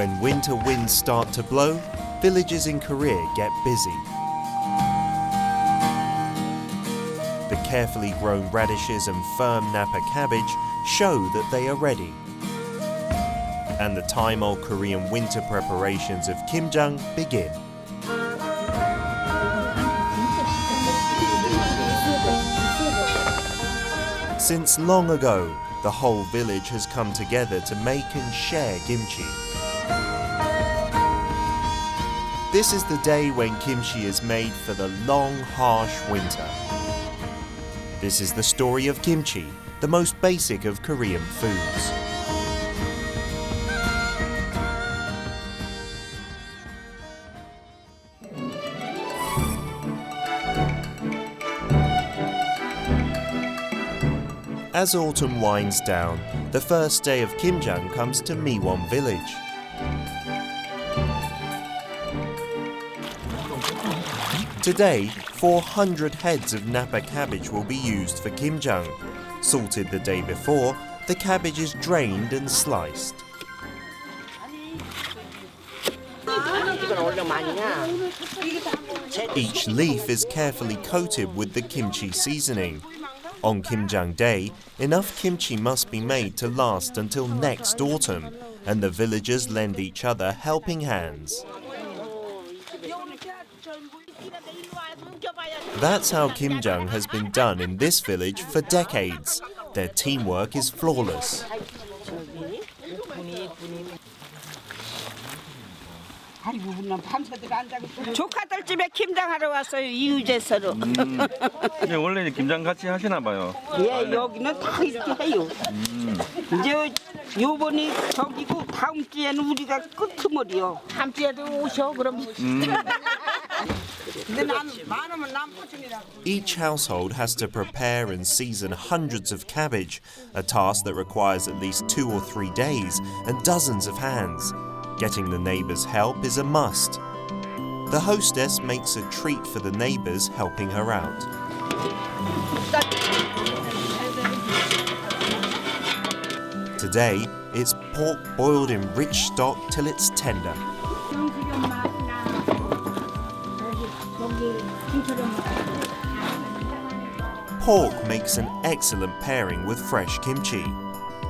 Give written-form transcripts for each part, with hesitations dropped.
When winter winds start to blow, villages in Korea get busy. The carefully grown radishes and firm Napa cabbage show that they are ready. And the time-old Korean winter preparations of Gimjang begin. Since long ago, the whole village has come together to make and share kimchi. This is the day when kimchi is made for the long, harsh winter. This is the story of kimchi, the most basic of Korean foods. As autumn winds down, the first day of Gimjang comes to Miwon village. Today, 400 heads of Napa cabbage will be used for Gimjang. Salted the day before, the cabbage is drained and sliced. Each leaf is carefully coated with the kimchi seasoning. On Gimjang Day, enough kimchi must be made to last until next autumn, and the villagers lend each other helping hands. That's how Gimjang has been done in this village for decades. Their teamwork is flawless. 조카들 집에 김장하러 왔어요. 이유재서로. 네, 원래 김장 같이 하시나 봐요. 예, 여기는 다 이렇게 해요. 이제 요번이 저기고 다음 주에는 우리가 끄트머리요. 다음 주에도 오셔 그럼. 근데 난 많으면 난 포춘이라고. Each household has to prepare and season hundreds of cabbage, a task that requires at least 2 or 3 days and dozens of hands. Getting the neighbors' help is a must. The hostess makes a treat for the neighbors helping her out. Today, it's pork boiled in rich stock till it's tender. Pork makes an excellent pairing with fresh kimchi.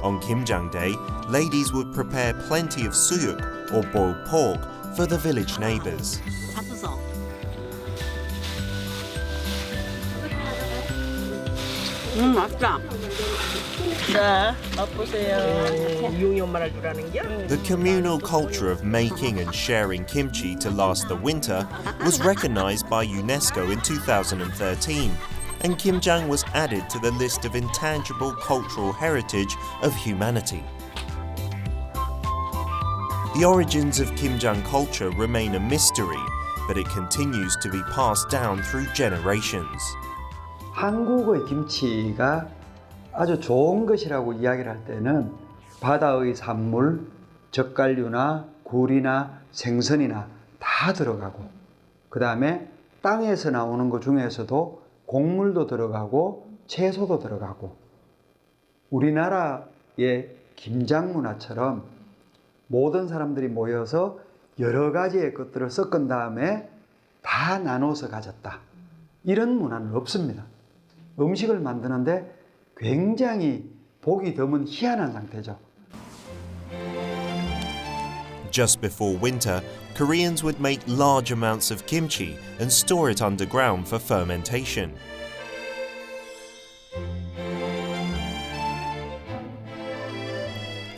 On Gimjang Day, ladies would prepare plenty of suyuk, or boiled pork, for the village neighbors. 맛있다. 자, 맛보세요. The communal culture of making and sharing kimchi to last the winter was recognized by UNESCO in 2013, and Gimjang was added to the list of intangible cultural heritage of humanity. The origins of Gimjang culture remain a mystery, but it continues to be passed down through generations. 한국의 김치가 아주 좋은 것이라고 이야기를 할 때는 바다의 산물, 젓갈류나 굴이나 생선이나 다 들어가고, 그 다음에 땅에서 나오는 것 중에서도 곡물도 들어가고 채소도 들어가고, 우리나라의 김장 문화처럼 모든 사람들이 모여서 여러 가지의 것들을 섞은 다음에 다 나눠서 가졌다, 이런 문화는 없습니다. 음식을 만드는데 굉장히 보기 드문 희한한 상태죠. Just before winter, Koreans would make large amounts of kimchi and store it underground for fermentation.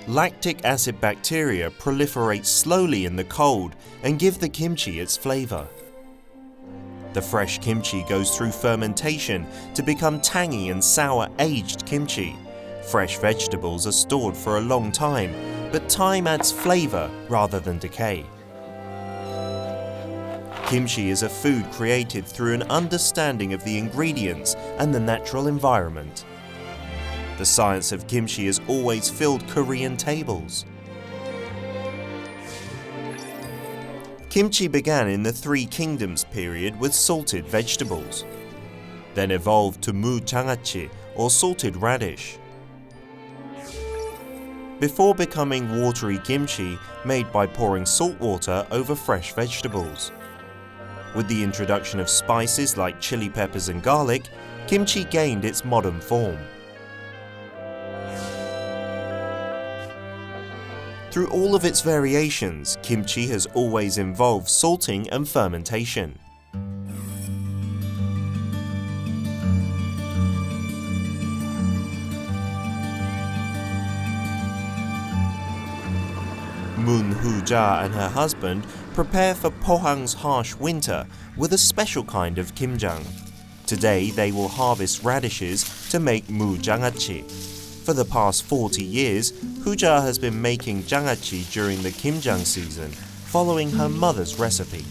Lactic acid bacteria proliferate slowly in the cold and give the kimchi its flavor. The fresh kimchi goes through fermentation to become tangy and sour aged kimchi. Fresh vegetables are stored for a long time, but time adds flavor rather than decay. Kimchi is a food created through an understanding of the ingredients and the natural environment. The science of kimchi has always filled Korean tables. Kimchi began in the Three Kingdoms period with salted vegetables, then evolved to mu 장아찌 or salted radish. before becoming watery kimchi made by pouring salt water over fresh vegetables. With the introduction of spices like chili peppers and garlic, kimchi gained its modern form. Through all of its variations, kimchi has always involved salting and fermentation. Moon Hoo-ja and her husband prepare for Pohang's harsh winter with a special kind of Gimjang. Today they will harvest radishes to make mu jangachi. For the past 40 years, Hoo-ja has been making jangachi during the Gimjang season, following her mother's recipe.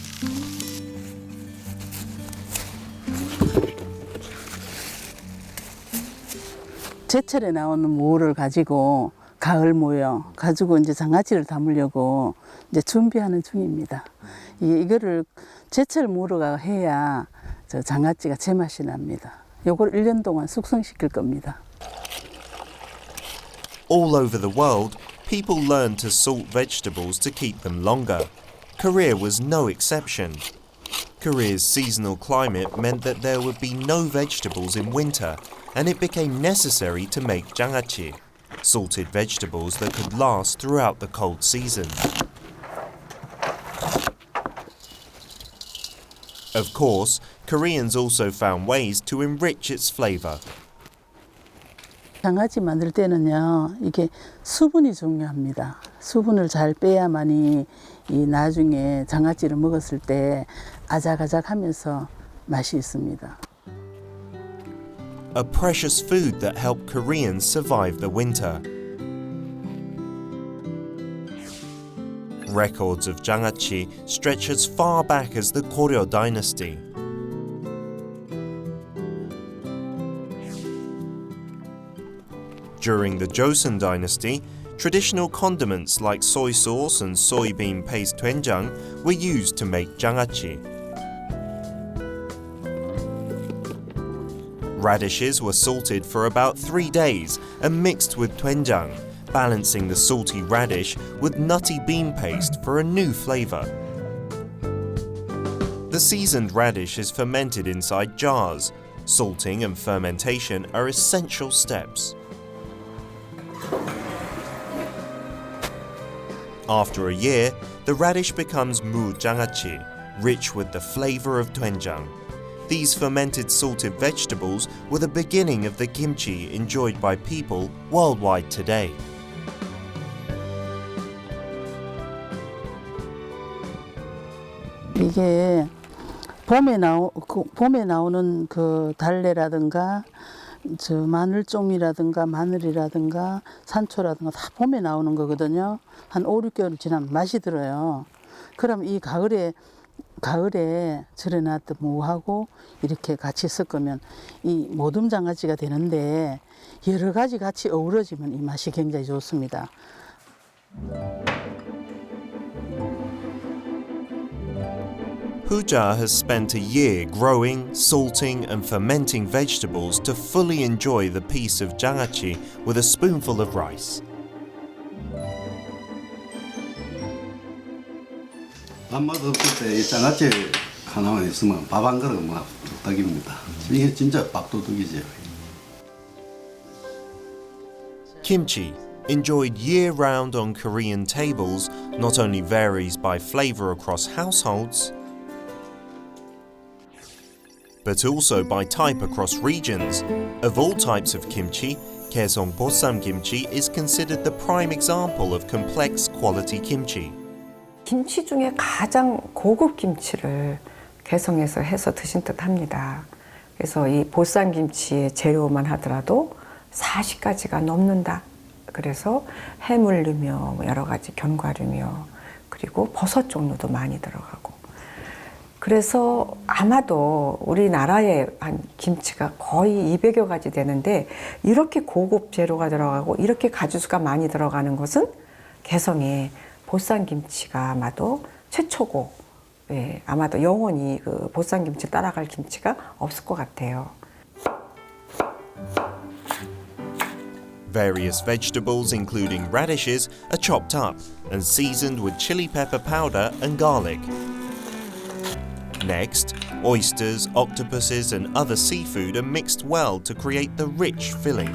제철에 나오는 무를 가지고 가을 모여 가지고 이제 장아찌를 담으려고 이제 준비하는 중입니다. 이거를 제철 무로가 해야 저 장아찌가 제맛이 납니다. 요걸 1년 동안 숙성시킬 겁니다. All over the world, people learned to salt vegetables to keep them longer. Korea was no exception. Korea's seasonal climate meant that there would be no vegetables in winter, and it became necessary to make jangachi, salted vegetables that could last throughout the cold season. Of course, Koreans also found ways to enrich its flavor. 장아찌 만들 때는요, 이게 수분이 중요합니다. 수분을 잘 빼야만이 이 나중에 장아찌를 먹었을 때 아작아작하면서 맛이 있습니다. A precious food that helped Koreans survive the winter. Records of jangachi stretch as far back as the Goryeo dynasty. During the Joseon dynasty, traditional condiments like soy sauce and soybean paste doenjang were used to make jangachi. Radishes were salted for about 3 days and mixed with doenjang, balancing the salty radish with nutty bean paste for a new flavor. The seasoned radish is fermented inside jars. Salting and fermentation are essential steps. After a year, the radish becomes mu jangachi, rich with the flavor of doenjang. These fermented salted vegetables were the beginning of the kimchi enjoyed by people worldwide today. 이게 봄에 나오는 그 달래라든가 저 마늘종이라든가 마늘이라든가 산초라든가 다 봄에 나오는 거거든요. 한 5, 6개월 지나면 맛이 들어요. 그럼 이 가을에 절여놨던 무하고 이렇게 같이 섞으면 이 모둠 장아찌가 되는데 여러 가지 같이 어우러지면 이 맛이 굉장히 좋습니다. Hoo-ja has spent a year growing, salting and fermenting vegetables to fully enjoy the piece of jangachi with a spoonful of rice. 밥맛 없을 때 이 장아찌 하나만 있으면 밥 한 그릇 막 뚝딱입니다. 이게 진짜 밥도둑이죠. Kimchi, enjoyed year-round on Korean tables, not only varies by flavor across households, but also by type across regions. Of all types of kimchi, Kaesong Bossam kimchi is considered the prime example of complex quality kimchi. 김치 중에 가장 고급 김치를 개성에서 해서 드신 듯 합니다. 그래서 이 보쌈 김치의 재료만 하더라도 40가지가 넘는다. 그래서 해물류며 여러 가지 견과류며 그리고 버섯 종류도 많이 들어가고. 그래서 아마도 우리나라의 한 김치가 거의 200여 가지 되는데 이렇게 고급 재료가 들어가고 이렇게 가지수가 많이 들어가는 것은 개성에 보쌈김치가 아마도 최초고, 예, 아마도 영원히 그 보쌈김치 따라갈 김치가 없을 것 같아요. Various vegetables, including radishes, are chopped up and seasoned with chili pepper powder and garlic. Next, oysters, octopuses, and other seafood are mixed well to create the rich filling.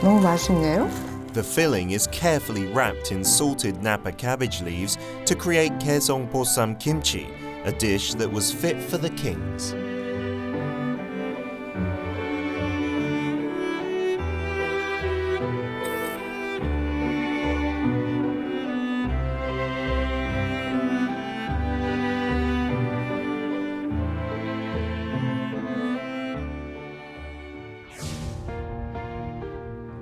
너무 맛있네요. The filling is carefully wrapped in salted Napa cabbage leaves to create Kaesong Bossam kimchi, a dish that was fit for the kings.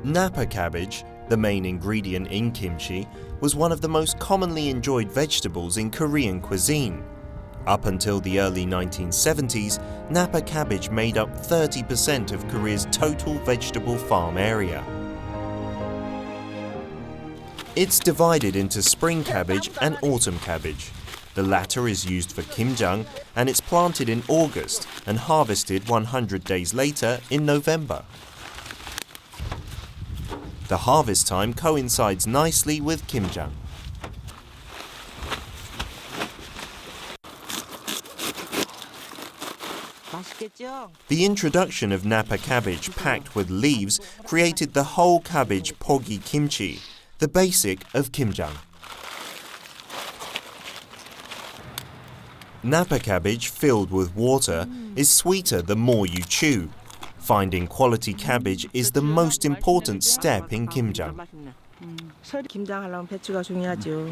Napa cabbage, the main ingredient in kimchi, was one of the most commonly enjoyed vegetables in Korean cuisine. Up until the early 1970s, Napa cabbage made up 30% of Korea's total vegetable farm area. It's divided into spring cabbage and autumn cabbage. The latter is used for Gimjang, and it's planted in August and harvested 100 days later in November. The harvest time coincides nicely with Gimjang. The introduction of Napa cabbage packed with leaves created the whole cabbage pogi kimchi, the basic of Gimjang. Napa cabbage filled with water is sweeter the more you chew. Finding quality cabbage is the most important step in Gimjang. 김장하려면 배추가 중요하죠.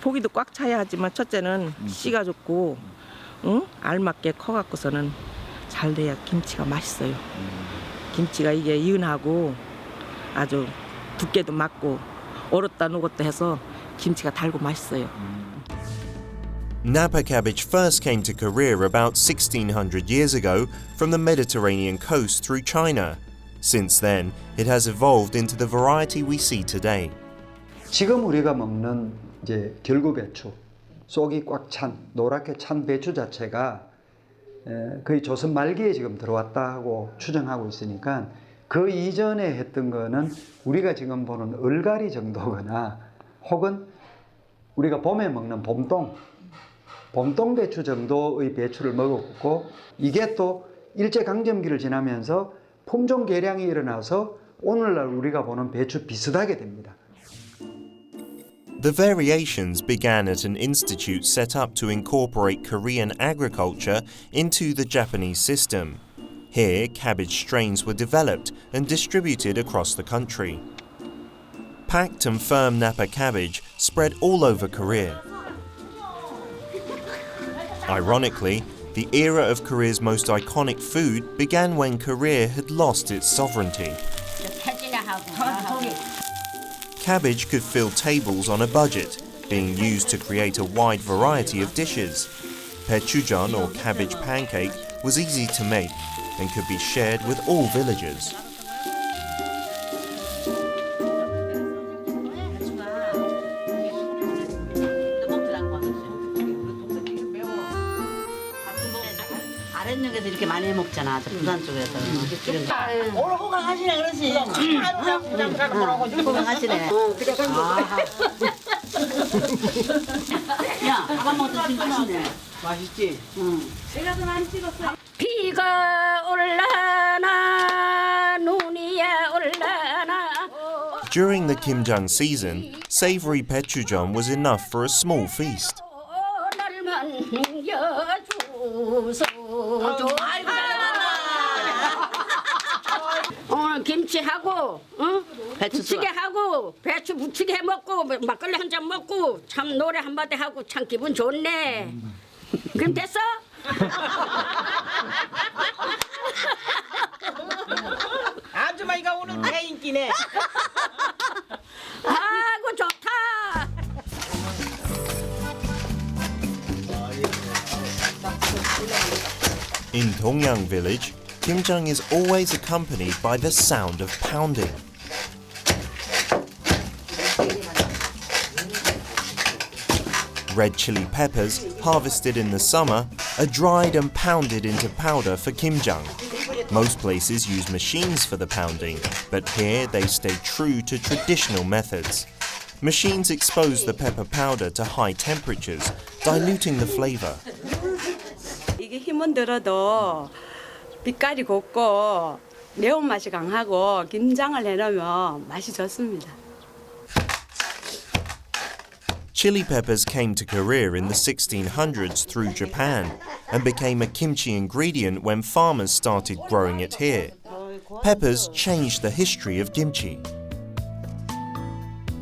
포기도 꽉 차야 하지만 첫째는 씨가 좋고 알맞게 커갖고서는 잘 돼야 김치가 맛있어요. 김치가 이게 이은하고 아주 두께도 맞고 얼었다 녹았다 해서 김치가 달고 맛있어요. Napa cabbage first came to Korea about 1600 years ago from the Mediterranean coast through China. Since then, it has evolved into the variety we see today. 지금 우리가 먹는 이제 결구배추, 속이 꽉 찬 노랗게 찬 배추 자체가 거의 조선 말기에 지금 들어왔다 하고 추정하고 있으니까 그 이전에 했던 거는 우리가 지금 보는 얼갈이 정도거나 혹은 우리가 봄에 먹는 봄동 배추 정도의 배추를 먹었고 이게 또 일제강점기를 지나면서 품종 개량이 일어나서 오늘날 우리가 보는 배추 비슷하게 됩니다. The variations began at an institute set up to incorporate Korean agriculture into the Japanese system. Here, cabbage strains were developed and distributed across the country. Packed and firm Napa cabbage spread all over Korea. Ironically, the era of Korea's most iconic food began when Korea had lost its sovereignty. Cabbage could fill tables on a budget, being used to create a wide variety of dishes. Baechujeon, or cabbage pancake, was easy to make and could be shared with all villagers. 아랫역에서 이렇게 많이 먹잖아. 부산 쪽에서. 오늘 호강하시네 그러지. 호강하시네. 야, 밥안 먹던 김치네. 맛있지? 제가 더 많이 찍었어. 비가 올라나 눈이 올라나. During the Gimjang season, savory baechujeon was enough for a small feast. 오늘 김치하고 부치게하고 배추 부치게 해 먹고 막걸리 한 잔 먹고 참 노래 한마디 하고 참 기분 좋네. 그럼 됐어? 아줌마이가 오늘 대인기네. 아이고 좋다. In Dongyang village, Gimjang is always accompanied by the sound of pounding. Red chili peppers, harvested in the summer, are dried and pounded into powder for Gimjang. Most places use machines for the pounding, but here they stay true to traditional methods. Machines expose the pepper powder to high temperatures, diluting the flavor. 이게 힘은 들어도 빛깔이 곱고 매운맛이 강하고 김장을 해놓으면 맛이 좋습니다. Chili peppers came to Korea in the 1600s through Japan and became a kimchi ingredient when farmers started growing it here. Peppers changed the history of kimchi.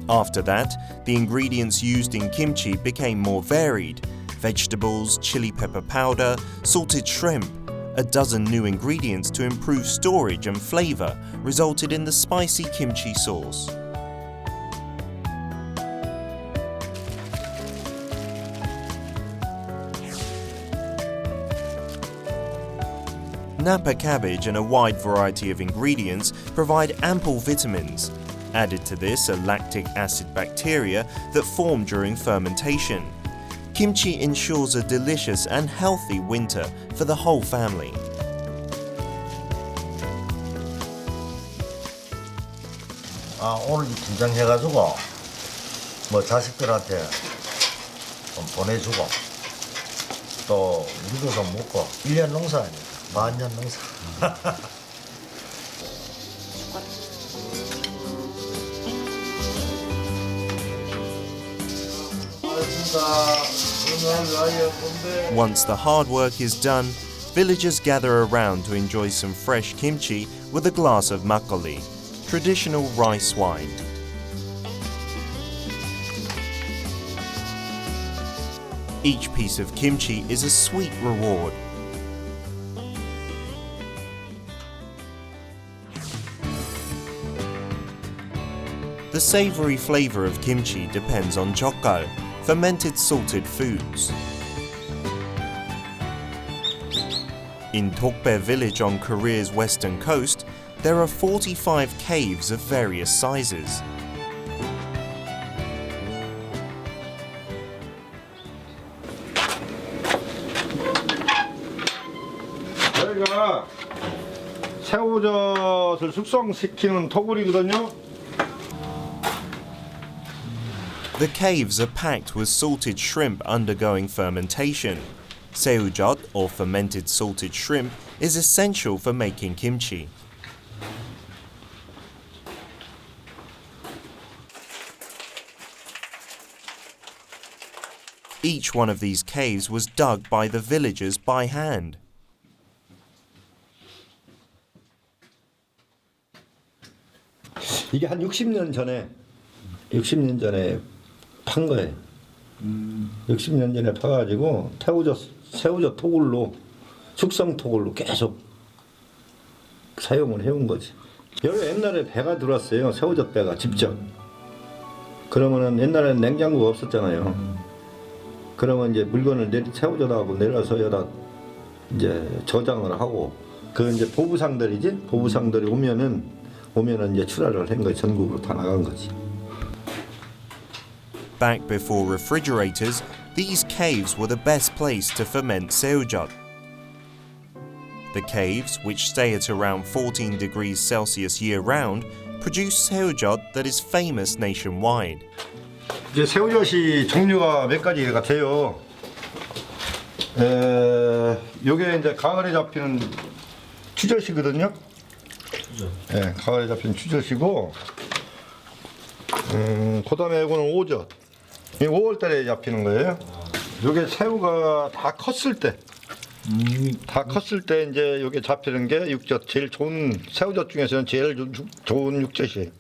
After that, the ingredients used in kimchi became more varied. Vegetables, chili pepper powder, salted shrimp. A dozen new ingredients to improve storage and flavor resulted in the spicy kimchi sauce. Napa cabbage and a wide variety of ingredients provide ample vitamins. Added to this are lactic acid bacteria that form during fermentation. Kimchi ensures a delicious and healthy winter for the whole family. 오늘 김장해가지고 뭐 자식들한테 좀 보내주고 또 우리도 좀 먹고 1년 농사 아니까 만년 농사. Once the hard work is done, villagers gather around to enjoy some fresh kimchi with a glass of makgeolli, traditional rice wine. Each piece of kimchi is a sweet reward. The savory flavor of kimchi depends on jeokgal, fermented salted foods. In Tokbae village on Korea's western coast, there are 45 caves of various sizes. 여기가 새우젓을 숙성시키는 토굴이거든요. The caves are packed with salted shrimp undergoing fermentation. Seujot, or fermented salted shrimp, is essential for making kimchi. Each one of these caves was dug by the villagers by hand. 이게 한 60년 전에 판 거예요. 60년 전에 파가지고 새우젓 토굴로 숙성 토굴로 계속 사용을 해온 거지. 여기 옛날에 배가 들어왔어요. 새우젓 배가 직접. 그러면은 옛날에는 냉장고가 없었잖아요. 그러면 이제 물건을 새우젓하고 내려서 여기다 이제 저장을 하고 그 이제 보부상들이지. 보부상들이 오면은 이제 출하를 한 거지. 전국으로 다 나간 거지. Back before refrigerators, these caves were the best place to ferment seujot. The caves, which stay at around 14 degrees Celsius year-round, produce seujot that is famous nationwide. 이제 새우젓이 종류가 몇 가지가 돼요. 요게 이제 가을에 잡히는 추젓이거든요. 네, 가을에 잡히는 추젓이고, 그다음에 이거는 오젓. 5월달에 잡히는 거예요. 요게 새우가 다 컸을 때, 이제 요게 잡히는 게 육젓. 제일 좋은 새우젓 중에서는 제일 좋은 육젓이에요.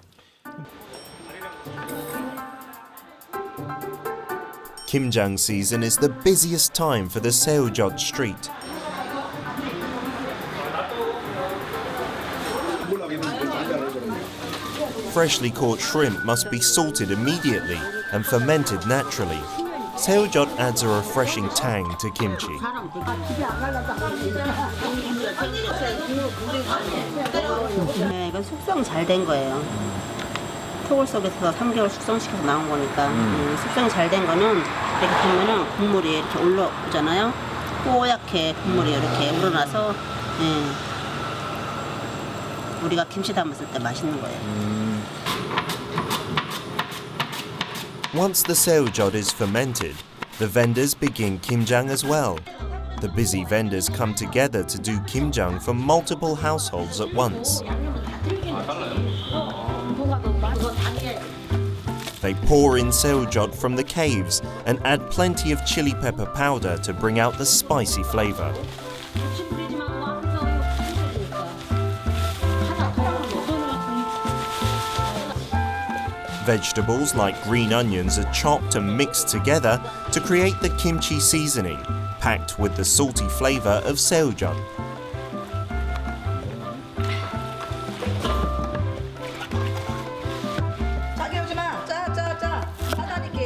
Gimjang season is the busiest time for the Seujot street. Freshly caught shrimp must be salted immediately and fermented naturally. Seujot adds a refreshing tang to kimchi. 네, 이건 숙성 잘 된 거예요. 토굴 속에서 3개월 숙성시켜서 나온 거니까 숙성이 잘 된 거는 이렇게 보면은 국물이 이렇게 올라오잖아요. 뽀얗게 국물이 이렇게 우러나서 우리가 김치 담았을 때 맛있는 거예요. Once the seojeot is fermented, the vendors begin Gimjang as well. The busy vendors come together to do Gimjang for multiple households at once. They pour in seojeot from the caves and add plenty of chili pepper powder to bring out the spicy flavor. Vegetables like green onions are chopped and mixed together to create the kimchi seasoning, packed with the salty flavor of seojeot.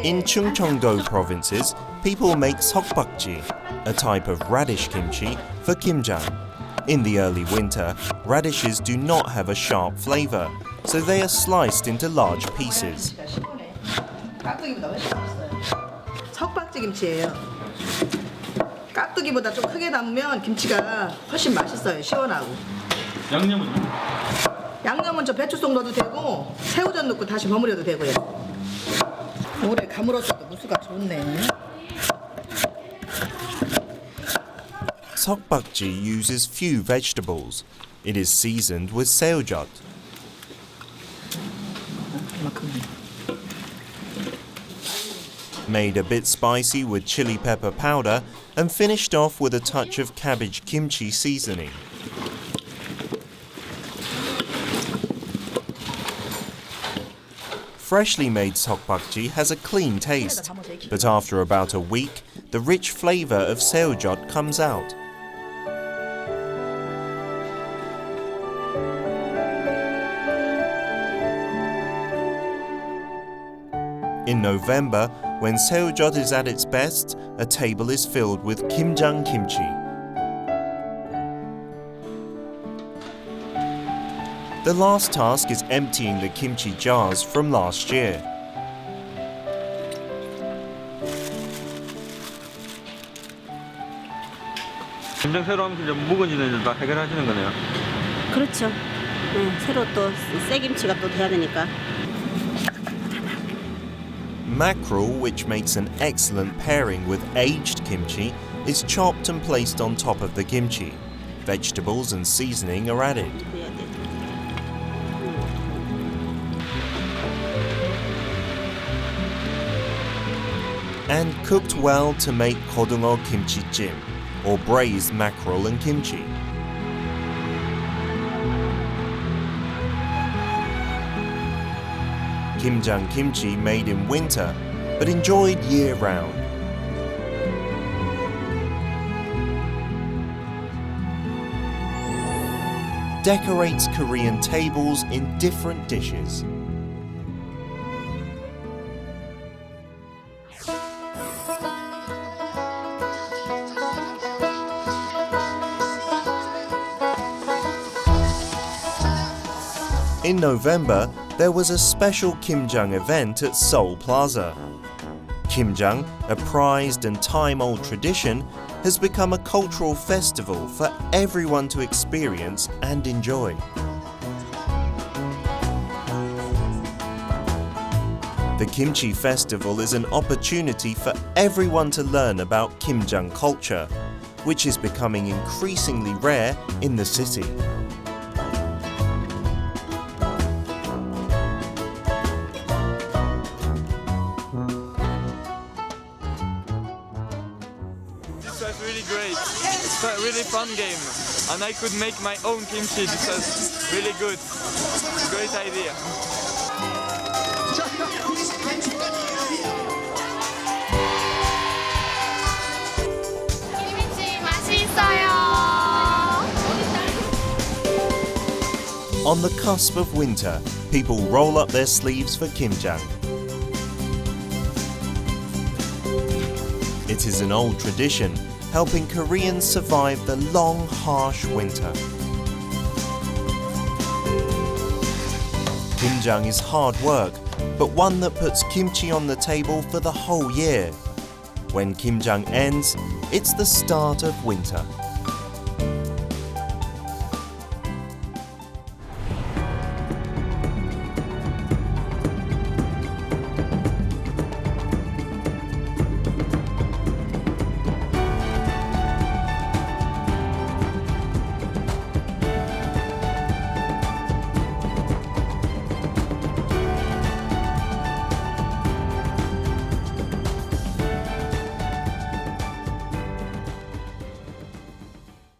In Chungcheong-do provinces, people make seokbakji, a type of radish kimchi, for Gimjang. In the early winter, radishes do not have a sharp flavor, so they are sliced into large pieces. 석박지 김치예요. 깍두기보다 좀 크게 담으면 김치가 훨씬 맛있어요. 시원하고. 양념은요? 양념은 저 배추속 넣어도 되고 새우젓 넣고 다시 버무려도 되고요. 오래 가물었어도 무수가 좋네. Seokbakji uses few vegetables. It is seasoned with seojeot. Made a bit spicy with chili pepper powder and finished off with a touch of cabbage kimchi seasoning. Freshly made seokbakji has a clean taste, but after about a week, the rich flavor of seojeot comes out. In November, when seojeot is at its best, a table is filled with Gimjang kimchi. The last task is emptying the kimchi jars from last year. 김장 새로 하면서 이제 묵은지는 이제 다 해결하시는 거네요. 그렇죠. 새로 또 새김치가 또 돼야 되니까. Mackerel, which makes an excellent pairing with aged kimchi, is chopped and placed on top of the kimchi. Vegetables and seasoning are added. And cooked well to make kodungo kimchi-jjim, or braised mackerel and kimchi. Gimjang kimchi made in winter, but enjoyed year-round. Decorates Korean tables in different dishes. In November, there was a special Gimjang event at Seoul Plaza. Gimjang, a prized and time-old tradition, has become a cultural festival for everyone to experience and enjoy. The Kimchi Festival is an opportunity for everyone to learn about Gimjang culture, which is becoming increasingly rare in the city. This was really great. It's a really fun game, and I could make my own kimchi. This was really good. Great idea. 김치 맛있어요. On the cusp of winter, people roll up their sleeves for Gimjang. It is an old tradition, helping Koreans survive the long, harsh winter. Gimjang is hard work, but one that puts kimchi on the table for the whole year. When Gimjang ends, it's the start of winter.